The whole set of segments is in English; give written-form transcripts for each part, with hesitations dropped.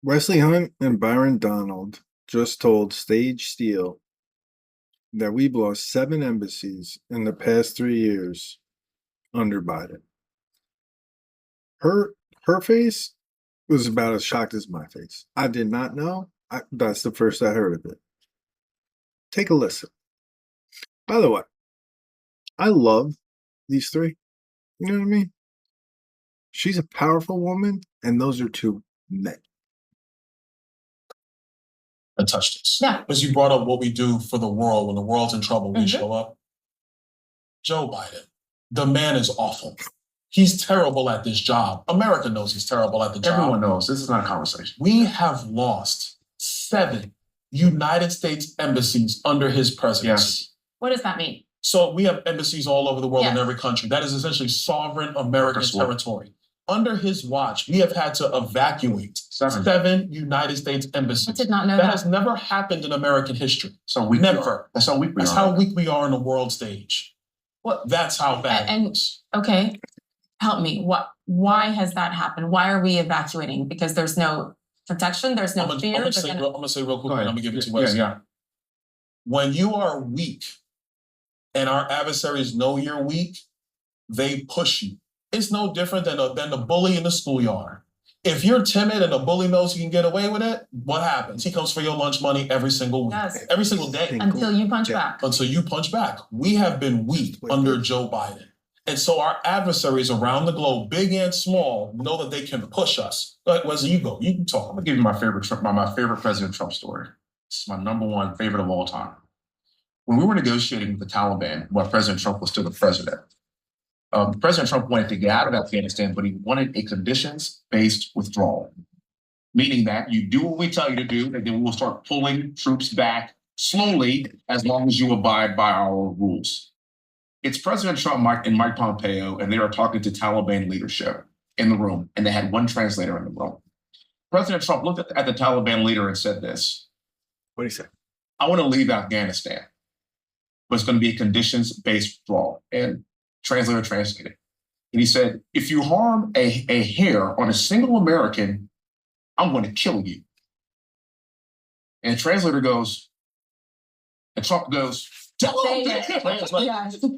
Wesley Hunt and Byron Donald just told Sage Steele that we've lost 7 embassies in the past 3 years under Biden. Her face was about as shocked as my face. I did not know. That's the first I heard of it. Take a listen. By the way, I love these three. You know what I mean? She's a powerful woman, and those are 2 men. And touch this. Yeah. Because you brought up what we do for the world. When the world's in trouble, we show up. Joe Biden, the man is awful. He's terrible at this job. America knows he's terrible at the job. Everyone knows. This is not a conversation. We have lost 7 United States embassies under his presidency. Yes. What does that mean? So we have embassies all over the world in Yes. every country. That is essentially sovereign American territory. Under his watch, we have had to evacuate 7 United States embassies. I did not know That that. has never happened in American history. So weak Never. That's how weak we That's are. how weak we are on the world stage. What? That's how bad it is. Okay, help me. Why has that happened? Why are we evacuating? Because there's no protection. There's no I'm fear. gonna They're say gonna- real quick, and I'm gonna give it to Yeah, Wesley. yeah. When you are weak and our adversaries know you're weak, they push you. It's no different than the bully in the schoolyard. If you're timid and the bully knows he can get away with it, what happens? He comes for your lunch money every single week, Yes. every single day, Until you punch Yeah. back. until you punch back. We have been weak under Joe Biden. And so our adversaries around the globe, big and small, know that they can push us. But Wesley, you go. You can talk. I'm gonna give you my favorite President Trump story. It's my #1 favorite of all time. When we were negotiating with the Taliban, when President Trump was still the president, President Trump wanted to get out of Afghanistan, but he wanted a conditions-based withdrawal, meaning that you do what we tell you to do, and then we will start pulling troops back slowly as long as you abide by our rules. It's President Trump and Mike Pompeo, and they are talking to Taliban leadership in the room, and they had one translator in the room. President Trump looked at the Taliban leader and said this: What do you say? I want to leave Afghanistan, but it's going to be a conditions-based withdrawal. And translator translated. And he said, if you harm a hair on a single American, I'm going to kill you. And the translator goes, and Trump goes, tell him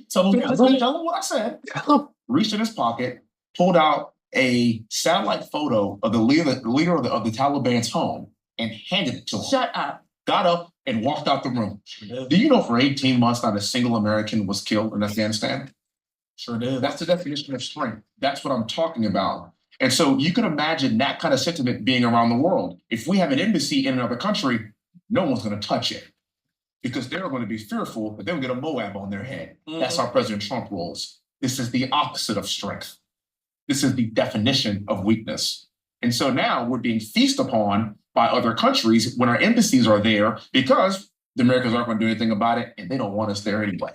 tell him what I said. Reached in his pocket, pulled out a satellite photo of the leader of the Taliban's home and handed it to him. Shut up. Got up and walked out the room. Do you know for 18 months not a single American was killed in Afghanistan? Sure did. That's the definition of strength. That's what I'm talking about. And so you can imagine that kind of sentiment being around the world. If we have an embassy in another country, no one's going to touch it because they're going to be fearful that they'll get a Moab on their head. That's how President Trump rolls. This is the opposite of strength. This is the definition of weakness. And so now we're being feasted upon by other countries when our embassies are there because the Americans aren't going to do anything about it and they don't want us there anyway.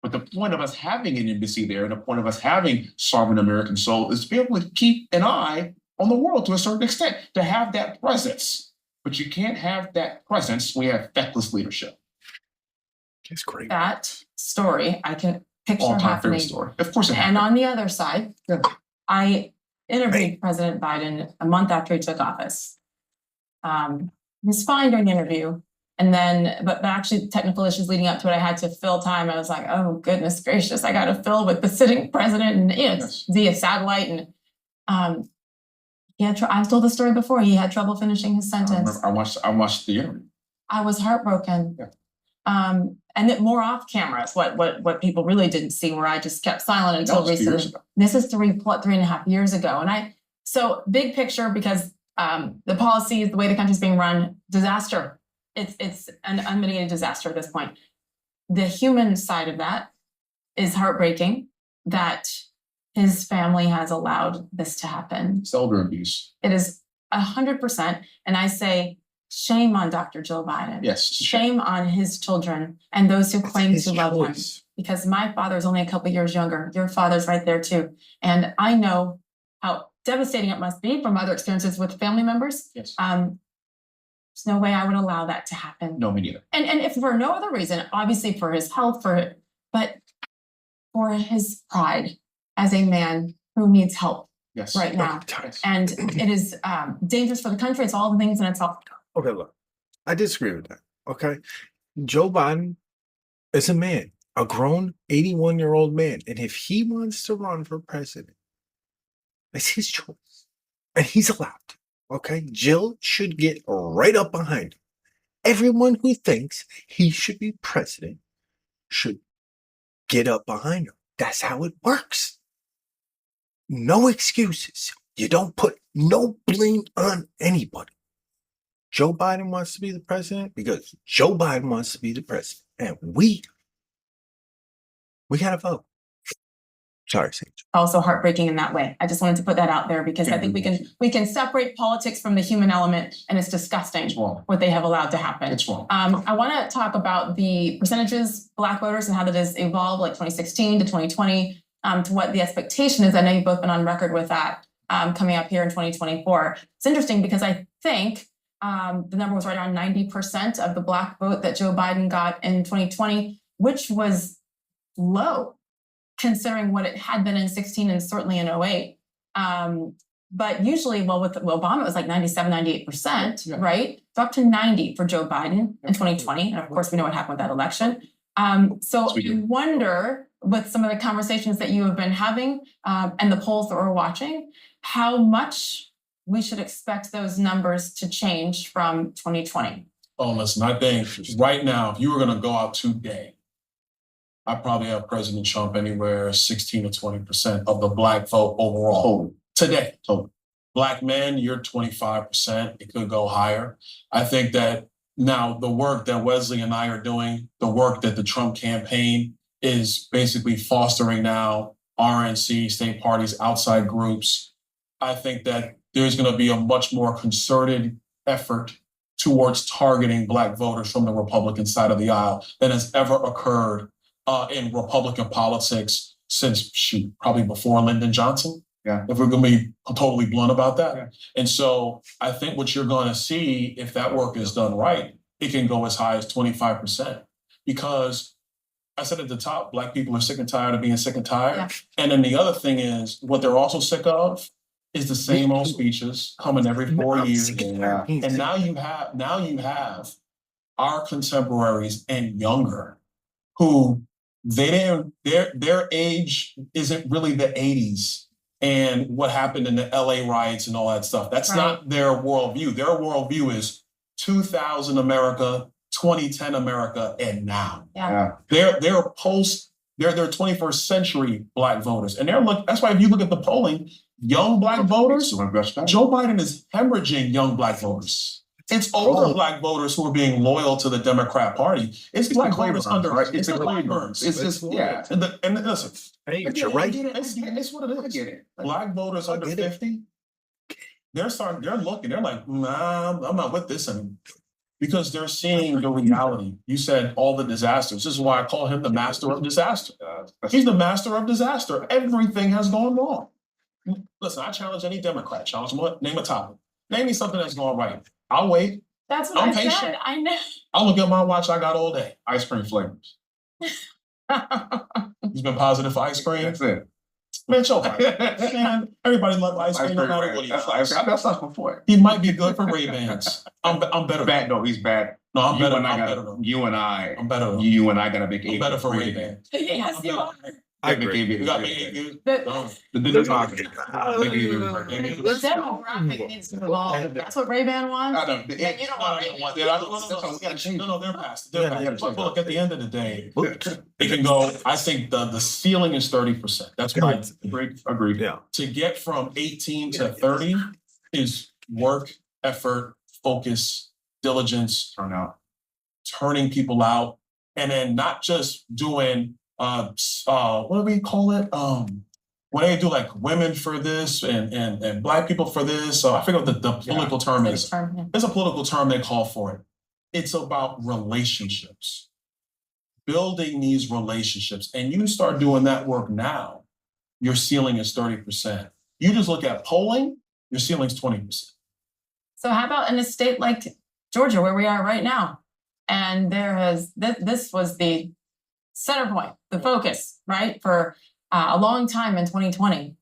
But the point of us having an embassy there and the point of us having sovereign American soul is to be able to keep an eye on the world to a certain extent, to have that presence. But you can't have that presence when you have feckless leadership. It's great. That story, I can picture All-time happening. favorite story. Of course it And happened. on the other side, Yeah. I interviewed President Biden a month after he took office. He was fine during the interview. And then, but actually technical issues leading up to it, I had to fill time. I was like, oh, goodness gracious, I got to fill with the sitting president and it's via satellite. And he had I've told the story before. He had trouble finishing his sentence. I watched the interview. I was heartbroken. Yeah. And then more off camera is what people really didn't see, where I just kept silent until That was 2 years recently. ago. This is 3.5 years ago. And so big picture, because the policies, the way the country's being run, disaster. It's an unmitigated disaster at this point. The human side of that is heartbreaking that his family has allowed this to happen. It's elder abuse. It is 100%. And I say, shame on Dr. Joe Biden. Yes. Shame on his children and those who claim His to love him. choice. Because my father's only a couple years younger. Your father's right there too. And I know how devastating it must be from other experiences with family members. Yes. There's no way I would allow that to happen. No, me neither. And if for no other reason, obviously for his health, but for his pride as a man who needs help Yes. right now. And it is dangerous for the country. It's all the things in itself. Okay, look, I disagree with that. Okay, Joe Biden is a man, a grown 81-year-old man, and if he wants to run for president, it's his choice, and he's allowed to. Okay, Jill should get right up behind him. Everyone who thinks he should be president should get up behind him. That's how it works. No excuses. You don't put no blame on anybody. Joe Biden wants to be the president because Joe Biden wants to be the president. And we got to vote. Sorry, Sage. Also heartbreaking in that way. I just wanted to put that out there because I think we can separate politics from the human element, and it's disgusting It's wrong. what they have allowed to happen. It's wrong. I want to talk about the percentages, Black voters, and how that has evolved, like 2016 to 2020, to what the expectation is. I know you've both been on record with that coming up here in 2024. It's interesting because I think the number was right around 90% of the Black vote that Joe Biden got in 2020, which was low considering what it had been in 16 and certainly in 08. But usually, well, with Obama, it was like 97, 98%, Yeah. right? So up to 90 for Joe Biden in 2020. And of course, we know what happened with that election. So we do. I wonder, with some of the conversations that you have been having and the polls that we're watching, how much we should expect those numbers to change from 2020. Oh, listen, I think right now, if you were going to go out today, I probably have President Trump anywhere 16 to 20% of the Black vote overall today. Total. Black men, you're 25%. It could go higher. I think that now the work that Wesley and I are doing, the work that the Trump campaign is basically fostering now, RNC, state parties, outside groups. I think that there's going to be a much more concerted effort towards targeting Black voters from the Republican side of the aisle than has ever occurred in Republican politics since, probably before Lyndon Johnson. Yeah. If we're going to be totally blunt about that. Yeah. And so I think what you're going to see, if that work is done right, it can go as high as 25%. Because I said at the top, Black people are sick and tired of being sick and tired. Yeah. And then the other thing is, what they're also sick of is the same old speeches coming every 4 years. Yeah. And now you have our contemporaries and younger who their age isn't really the 80s and what happened in the LA riots and all that stuff. That's Right. not their worldview. Their worldview is 2000 America, 2010 America, and now. Yeah. They're 21st century Black voters. And that's why if you look at the polling, young Black voters, Joe Biden is hemorrhaging young Black voters. It's older Black voters who are being loyal to the Democrat Party. It's Black voters under, right? it's the Claibornes. It's just, yeah. And listen, Hey, I get you're it, right. I get it, it's what it is. I get it. Black voters under get it. 50, they're looking, they're like, nah, I'm not with this anymore. Because they're seeing the reality. You said all the disasters. This is why I call him the master of disaster. He's the master of disaster. Everything has gone wrong. Listen, I challenge any Democrat. Challenge them. Name a topic. Name me something that's going right. I'll wait. That's what I'm I patient. said. I know. I'll look at my watch I got all day. Ice cream flavors. He's been positive for ice cream. That's it. Man, chill out. Man, everybody loves ice cream no matter what he That's likes. that's not before. He might be good for Ray-Bans. I'm better. Bad. No, he's bad. No, I'm better. and I I'm got- better. though. You and I. I'm better. though. You and I got a big. I'm better for Ray-Bans. Yes, you are. I agree. You got me. The The demographic needs to evolve. That's what Ray-Ban wants. I know. Yeah, you don't want Ray-Ban. No, they're past. Yeah, They're yeah, past. But look, at the end of the day, it can go. I think the ceiling is 30%. That's why Agreed. Yeah. to get from 18 to 30 is work, effort, focus, diligence, Turn out. turning people out, and then not just doing what do we call it? When they do like women for this and Black people for this. I forget what the political term is. There's a political term they call for it. It's about relationships, building these relationships. And you start doing that work now, your ceiling is 30%. You just look at polling, your ceiling's 20%. So how about in a state like Georgia, where we are right now? And this was the center point, the focus, right? For a long time in 2020.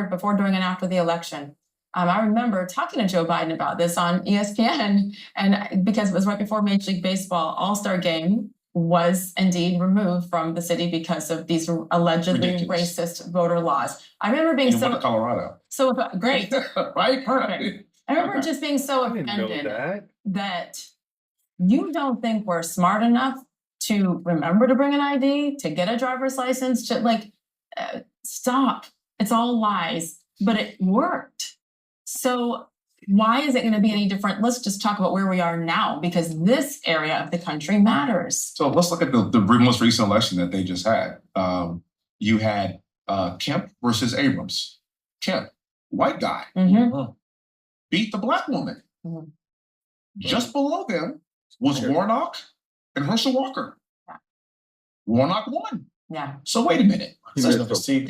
before, during, and after the election. I remember talking to Joe Biden about this on ESPN, and because it was right before Major League Baseball All-Star Game was indeed removed from the city because of these allegedly Ridiculous. racist voter laws. I remember being And it went to Colorado. so great, Right? perfect. I remember just being so I didn't know offended that you don't think we're smart enough to remember to bring an ID, to get a driver's license, to stop. It's all lies, but it worked. So why is it going to be any different? Let's just talk about where we are now, because this area of the country matters. So let's look at the most recent election that they just had. You had Kemp versus Abrams. Kemp, white guy, beat the black woman. Just below them was Warnock and Herschel Walker. Yeah. Warnock won. Yeah. So wait a minute. Let's think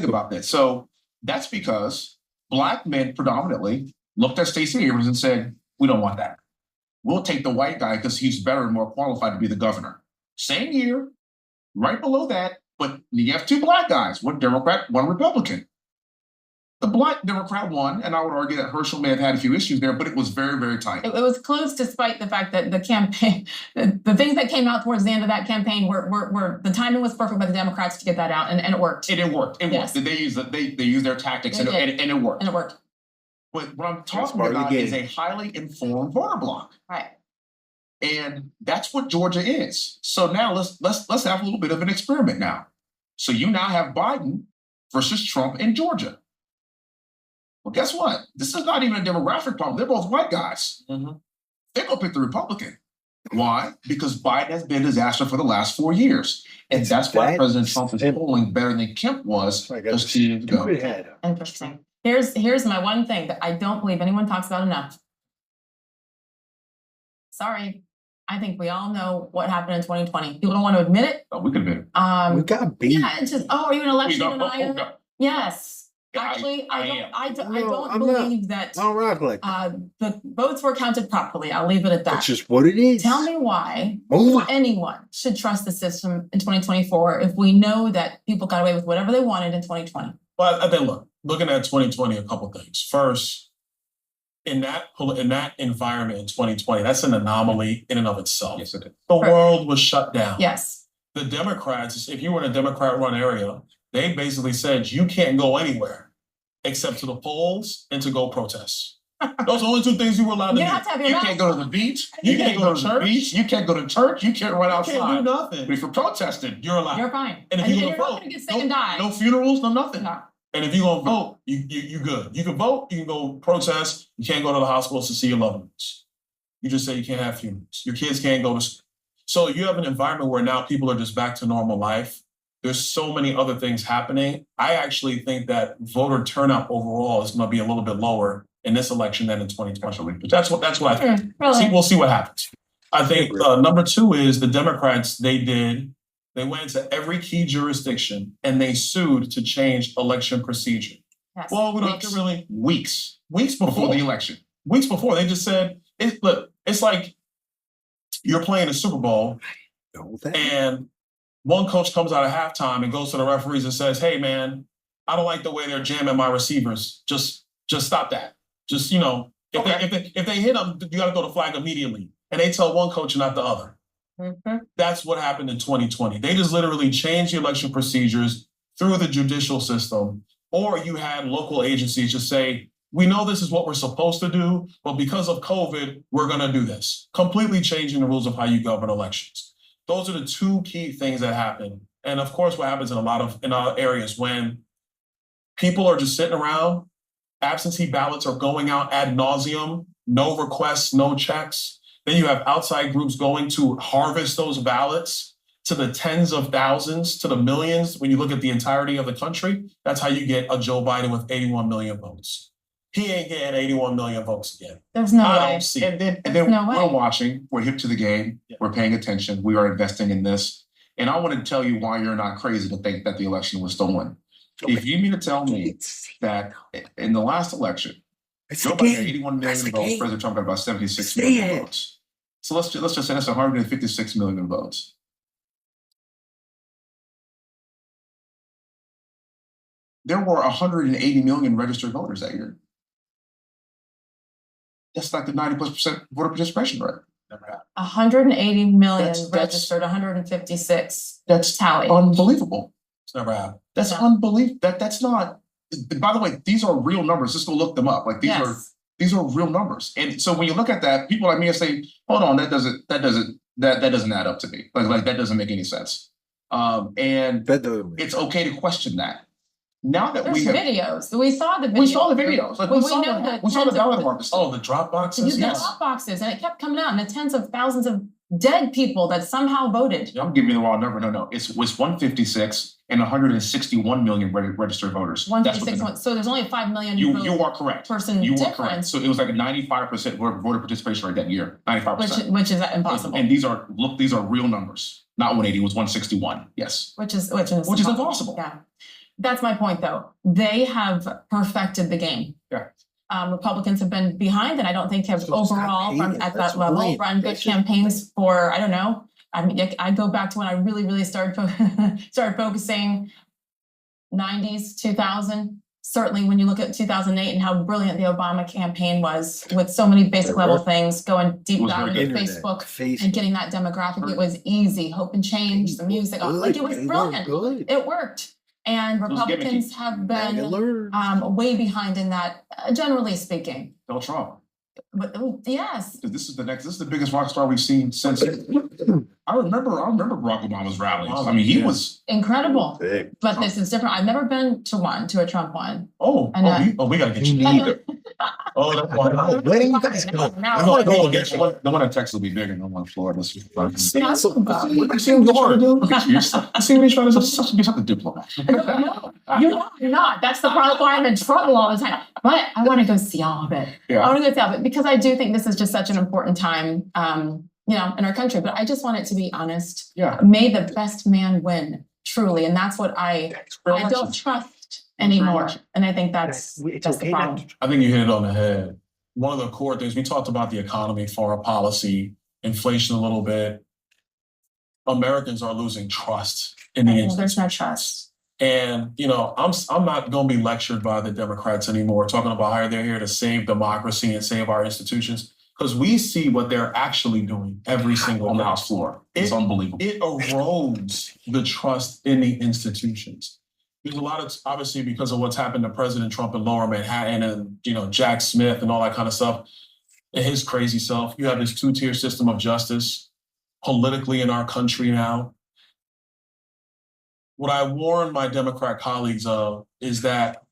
about this. So that's because black men predominantly looked at Stacey Abrams and said, we don't want that. We'll take the white guy because he's better and more qualified to be the governor. Same year, right below that, but you have two black guys, one Democrat, one Republican. The black Democrat won, and I would argue that Herschel may have had a few issues there, but it was very, very tight. It was close, despite the fact that the campaign, the things that came out towards the end of that campaign were the timing was perfect by the Democrats to get that out, and it worked. It worked. It Yes. worked. They used their tactics, and it worked. And it worked. But what I'm talking about is a highly informed voter bloc. Right. And that's what Georgia is. So now let's have a little bit of an experiment now. So you now have Biden versus Trump in Georgia. Well, guess what? This is not even a demographic problem. They're both white guys. They're going to pick the Republican. Why? Because Biden has been a disaster for the last 4 years. And that's why President Trump is polling better than Kemp was just 2 years ago. Interesting. Here's my one thing that I don't believe anyone talks about enough. Sorry. I think we all know what happened in 2020. People don't want to admit it. Oh, we can admit it. We got beat. Yeah, it's just, are you an election denier? Yes. Actually, I don't believe that I don't rock like the votes were counted properly. I'll leave it at that. that's just what it is. Tell me why Move on. anyone should trust the system in 2024 if we know that people got away with whatever they wanted in 2020. Well, I think, looking at 2020, a couple things. First, in that environment in 2020, that's an anomaly in and of itself. Yes, it is. The world was shut down. Yes. The Democrats, if you were in a Democrat-run area, they basically said you can't go anywhere except to the polls and to go protest. Those are the only two things you were allowed to do. You have to have your You mask can't go to on. the beach. You can't go to the church. beach. You can't go to church. You can't run You outside. can't do nothing. But if you're protesting, You're allowed. You're fine. And if you're you're gonna not vote, going to get sick and die. no funerals, no nothing. No. And if you're gonna vote, you good. You can vote, you can go protest, you can't go to the hospitals to see your loved ones. You just say you can't have funerals. Your kids can't go to school. So you have an environment where now people are just back to normal life. There's so many other things happening. I actually think that voter turnout overall is gonna be a little bit lower in this election than in 2020. But that's what I think. Really? We'll see what happens. I think number two is the Democrats, they went into every key jurisdiction and they sued to change election procedure. Yes. Well, we don't have to really Weeks before before the election. Weeks before, they just said, it's like you're playing a Super Bowl Know that. and one coach comes out at halftime and goes to the referees and says, hey man, I don't like the way they're jamming my receivers. Just stop that. Just, if they hit them, you gotta throw the flag immediately. And they tell one coach and not the other. That's what happened in 2020. They just literally changed the election procedures through the judicial system. Or you had local agencies just say, we know this is what we're supposed to do, but because of COVID, we're gonna do this. Completely changing the rules of how you govern elections. Those are the two key things that happen. And of course, what happens in a lot of areas when people are just sitting around, absentee ballots are going out ad nauseum, no requests, no checks. Then you have outside groups going to harvest those ballots to the tens of thousands, to the millions. When you look at the entirety of the country, that's how you get a Joe Biden with 81 million votes. He ain't getting 81 million votes again. There's no I way. don't see it. And then No way. we're watching, we're hip to the game, we're paying attention, we are investing in this. And I want to tell you why you're not crazy to think that the election was stolen. If you mean to tell me that in the last election, Joe Biden had 81 million votes, President Trump got about 76 million votes. So let's just say that's 156 million votes. there were 180 million registered voters that year. That's like the 90+% voter participation rate. 180 million That's- registered, 156 That's tally. unbelievable. It's never happened. That's Yeah. unbelievable. That's not. By the way, these are real numbers. Just go look them up. Like these are real numbers. And so when you look at that, people like me are saying, "Hold on, that doesn't add up to me. Like that doesn't make any sense." And That doesn't make it's okay to question that. Now that There's we have, videos. We saw the videos. we saw the videos. Like Well, we saw the ballot harvest. Oh, the drop boxes? The Yes. drop boxes, and it kept coming out, and the tens of thousands of dead people that somehow voted. I'm giving you the wrong number. No, it was 156 and 161 million registered voters. That's what the 156. number. So there's only a 5 million You vote are correct. person You are difference, correct. So it was like a 95% voter participation rate that year. 95%. which is impossible. And these are real numbers. Not 180, it was 161. Yes. Which is impossible. Yeah, that's my point, though. They have perfected the game. Yeah. Republicans have been behind, and I don't think have So stop overall from hating. at That's that level lame. run good That's just campaigns for, I don't know. I mean, I go back to when I really started started focusing 90s, 2000. Certainly when you look at 2008 and how brilliant the Obama campaign was with so many basic level things, going deep It was dive very into good. Facebook and getting that demographic. It was easy. Hope and change, the music, like it was brilliant. Good. It worked. And was Republicans have been Regular. way behind in that, generally speaking. Donald Trump. But yes, This is the biggest rock star we've seen since. I remember Barack Obama's rallies. I mean, he was. incredible. Big. But this is different. I've never been to a Trump one. We gotta get you. Neither. Oh, that's why. Where do you guys go? Now, wanna go again. The one in Texas will be bigger than the one in Florida. See what he's trying to do? Look at you. See what he's trying to do? You're such a diplomat. No, you're not. That's the problem why I'm in trouble all the time. But I want to go see all of it. Yeah. I want to go see all of it because I do think this is just such an important time, in our country. But I just want it to be honest. Yeah. May the best man win, truly, and that's what I don't trust anymore. And I think that's the problem. I think you hit it on the head. One of the core things, we talked about the economy, foreign policy, inflation a little bit. Americans are losing trust in the Well, there's no trust. And, I'm not going to be lectured by the Democrats anymore, talking about how they're here to save democracy and save our institutions, because we see what they're actually doing every single On the day. House floor. It's unbelievable. It erodes the trust in the institutions. There's a lot of, obviously, because of what's happened to President Trump in Lower Manhattan and, Jack Smith and all that kind of stuff, and his crazy self. You have this two-tier system of justice politically in our country now. What I warn my Democrat colleagues of is that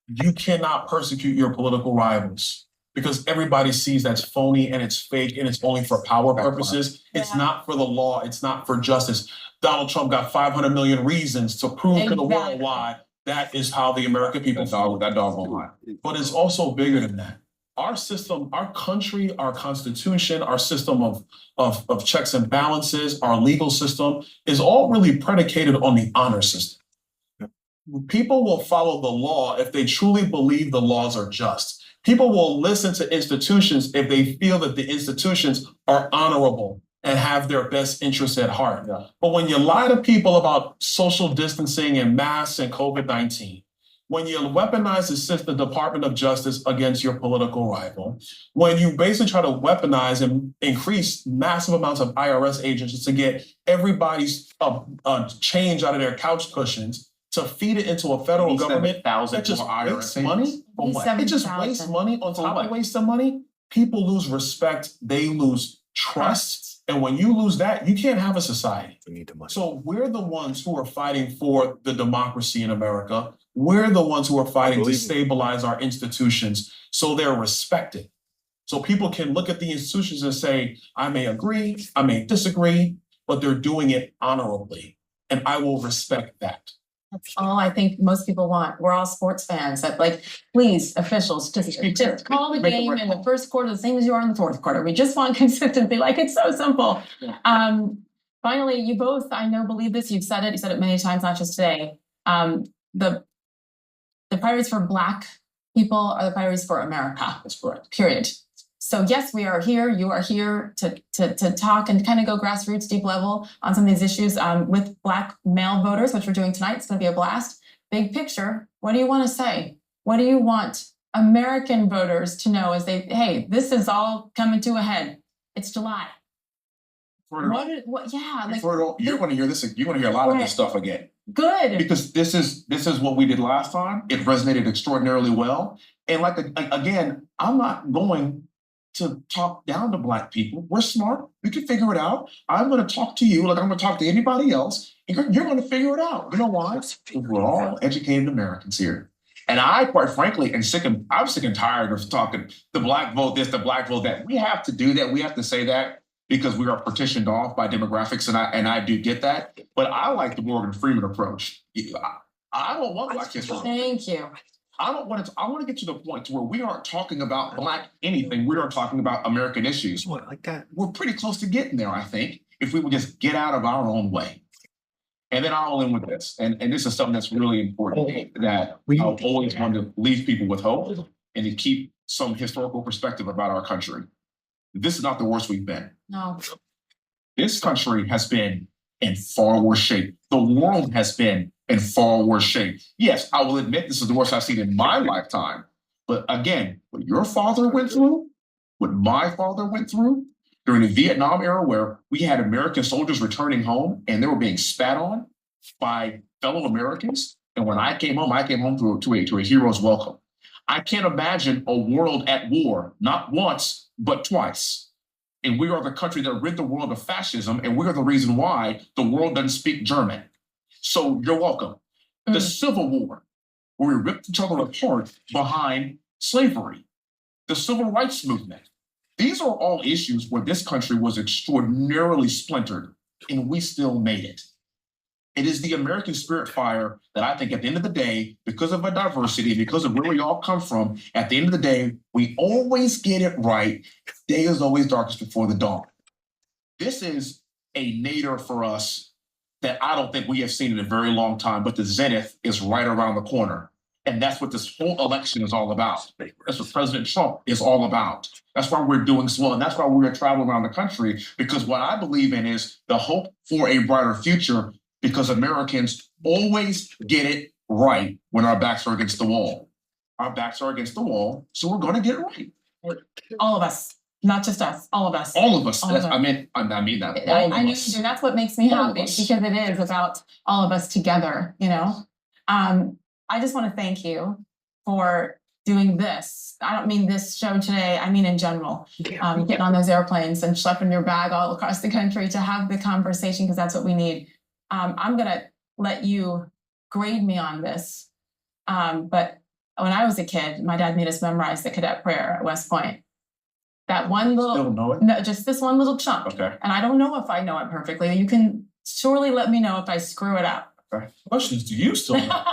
you cannot persecute your political rivals because everybody sees that's phony and it's fake and it's only for power purposes. It's not for the law. It's not for justice. Donald Trump got 500 million reasons to prove to the world why that is how the American people feel. That dog won't lie. But it's also bigger than that. Our system, our country, our constitution, our system of checks and balances, our legal system is all really predicated on the honor system. People will follow the law if they truly believe the laws are just. People will listen to institutions if they feel that the institutions are honorable and have their best interests at heart. Yeah. But when you lie to people about social distancing and masks and COVID-19, when you weaponize the Department of Justice against your political rival, when you basically try to weaponize and increase massive amounts of IRS agents to get everybody's change out of their couch cushions to feed it into a federal government that just wastes money. For what? It just wastes money on top of wasting money. People lose respect. They lose trust. And when you lose that, you can't have a society. We need the money. So we're the ones who are fighting for the democracy in America. We're the ones who are fighting to stabilize our institutions so they're respected. So people can look at the institutions and say, I may agree, I may disagree, but they're doing it honorably. And I will respect that. That's all I think most people want. We're all sports fans that please, officials, just call the game in the first quarter the same as you are in the fourth quarter. We just want consistency. It's so simple. Yeah. Finally, you both, I know, believe this. You've said it many times, not just today. The priorities for Black people are the priorities for America. That's correct. Period. So yes, we are here. You are here to talk and kind of go grassroots, deep level on some of these issues with Black male voters, which we're doing tonight. It's going to be a blast. big picture, what do you want to say? What do you want American voters to know as hey, this is all coming to a head. It's July. Yeah, like you're going to hear this. You're going to hear a lot of this stuff again. Good. Because this is what we did last time. It resonated extraordinarily well. And like again, I'm not going to talk down to Black people. We're smart. We can figure it out. I'm going to talk to you like I'm going to talk to anybody else. And you're going to figure it out. You know why? We're all educated Americans here. And I, quite frankly, I'm sick and tired of talking the Black vote this, the Black vote that. We have to do that. We have to say that because we are partitioned off by demographics, and I do get that. But I like the Morgan Freeman approach. I don't want Black history. Thank you. I want to get to the point to where we aren't talking about Black anything. We are talking about American issues. Like that. We're pretty close to getting there, I think, if we would just get out of our own way. And then I'll end with this, and this is something that's really important that I always want to leave people with hope and to keep some historical perspective about our country. This is not the worst we've been. No. This country has been in far worse shape. The world has been in far worse shape. Yes, I will admit this is the worst I've seen in my lifetime. But again, what your father went through, what my father went through during the Vietnam era, where we had American soldiers returning home and they were being spat on by fellow Americans. And when I came home to a hero's welcome. I can't imagine a world at war, not once, but twice. And we are the country that rid the world of fascism, and we are the reason why the world doesn't speak German. So you're welcome. The Civil War, where we ripped each other apart behind slavery. The Civil Rights Movement. These are all issues where this country was extraordinarily splintered, and we still made it. It is the American spirit fire that I think at the end of the day, because of our diversity, because of where we all come from, at the end of the day, we always get it right. Day is always darkest before the dawn. This is a nadir for us that I don't think we have seen in a very long time, but the zenith is right around the corner. And that's what this whole election is all about. That's what President Trump is all about. That's why we're doing so well. And that's why we're traveling around the country, because what I believe in is the hope for a brighter future, because Americans always get it right when our backs are against the wall. Our backs are against the wall, so we're going to get it right. All of us, not just us, all of us. All of us. All of us. I mean that. I know you do. That's what makes me happy, because it is about all of us together, you know? I just want to thank you for doing this. I don't mean this show today, I mean in general. Getting on those airplanes and schlepping your bag all across the country to have the conversation, because that's what we need. I'm going to let you grade me on this. But when I was a kid, my dad made us memorize the cadet prayer at West Point. That one little, Still know it? no, just this one little chunk. Okay. And I don't know if I know it perfectly. You can surely let me know if I screw it up. Okay. Questions, do you still know?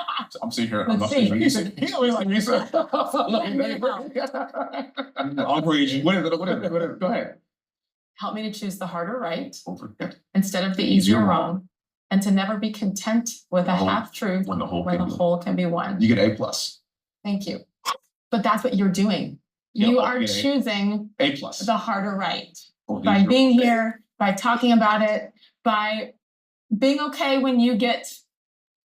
I'm sitting here. Let's see. He always like me, sir. I'll grade you. What is it? Go ahead. Help me to choose the harder right Over. instead of the easier wrong, and to never be content with a half truth When the whole can be one. You get A+. Thank you. But that's what you're doing. Yeah, You I'll are get A. choosing A+. the harder right Oh, by these are- being here, by talking about it, by being okay when you get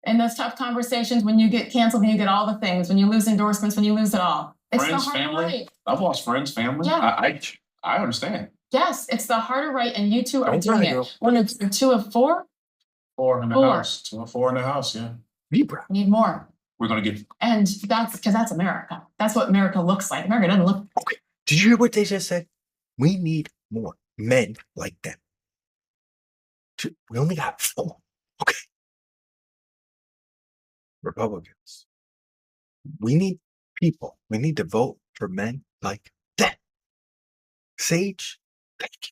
in those tough conversations, when you get canceled, when you get all the things, when you lose endorsements, when you lose it all. It's Friends, the harder family. right. I've lost friends, family. Yeah. I understand. Yes, it's the harder right, and you two are Don't doing try, it. girl. One of two of four. 4 in the Four. house. 2 or 4 in the house, yeah. Libra. Need more. We're going to get And that's because that's America. That's what America looks like. America doesn't look. Okay. Did you hear what they just said? We need more men like them. We only got 4. Okay. Republicans. We need people. We need to vote for men like that. Sage, thank you.